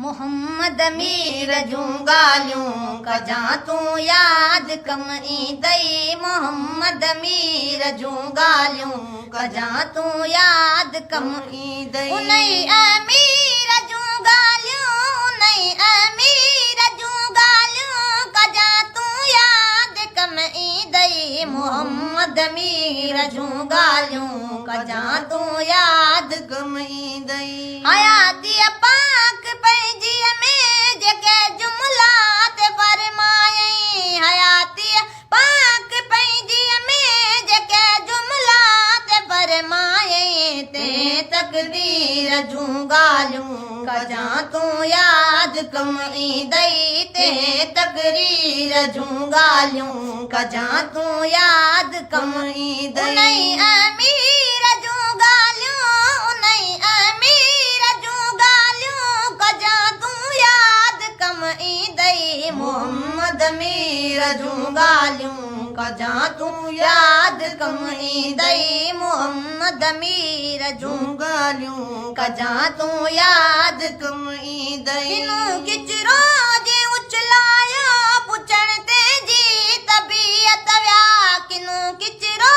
मोहम्मद मीर जूं ॻाल्हियूं कजां तूं यादि कम ईंदई। मोहम्मद मीर जूं ॻाल्हियूं कजां तूं यादि कम ईंदई। उन्हई अमीर जूं ॻाल्हियूं उन्हई अमीर जूं ॻाल्हियूं कजां तूं यादि कम ईंदई। मोहम्मद मीर जूं ॻाल्हियूं कजां तूं यादि कम ईंदई। हयातीअ पाक पंहिंजीअ में जेके जुमलात फरमायई। हयातीअ पाक पंहिंजीअ में जेके जुमलात फरमायई। ते तक़दीर जूं ॻाल्हियूं कजां तूं यादि कम ईंदई। ते तक़दीर जूं ॻाल्हियूं कजां तूं यादि कम ईंदई। उन्हई अमीर जूं ॻाल्हियूं उन्हई अमीर जूं ॻाल्हियूं कजां तूं यादि कम ईंदई। मोहम्मद मीर जूं ॻाल्हियूं कजां तूं यादि कम ईंदई। मोहम्मद मीर जूं ॻाल्हियूं कजां तूं यादि कम ईंदई। किनूं किचरो जे उछलायो पुछण ते जी तबीयत विया। किनूं किचरो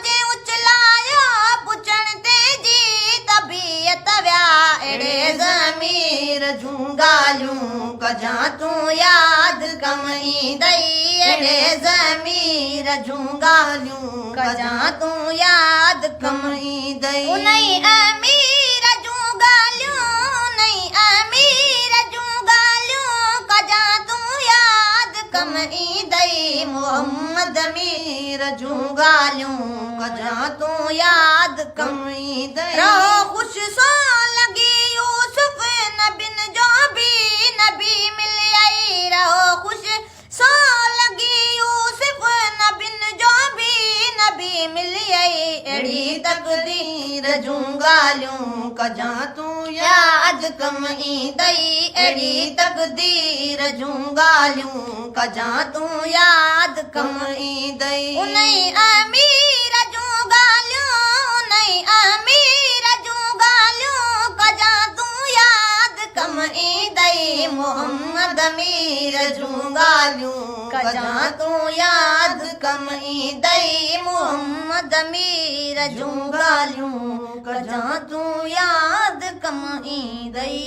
जे उछलायो पुछण ते जी तबीयत विया। अहिड़े ज़मीर जूं ॻाल्हियूं कजां तूं यादि कम ईंदई। अहिड़े ज़मीर जूं ॻाल्हियूं कजां तूं यादि कम ईंदई। उन्हई अमीर जूं ॻाल्हियूं उन्हई अमीर जूं ॻाल्हियूं कजां तूं यादि कम ईंदई। मोहम्मद मीर जूं ॻाल्हियूं कजां तूं यादि कम ईंदई। रहो ख़ुशि सो लॻी यूसुफ नबिन जो बि नबी मिलियई। रहो ख़ुशि सो लॻी यूसुफ नबिन जो बि नबी मिलियई। अहिड़ी तक़दीर जूं ॻाल्हियूं कजां तूं यादि कम ईंदई। अहिड़ी तक़दीर जूं ॻाल्हियूं कजां तूं यादि कम ईंदई। उन्हई अमीर जूं ॻाल्हियूं उन्हई अमीर जूं ॻाल्हियूं कजां तूं यादि कम ईंदई। मोहम्मद मीर जूं ॻाल्हियूं कजां तूं यादि कम ईंदई। मोहम्मद मीर जूं ॻाल्हियूं कजां तूं यादि कम ईंदई।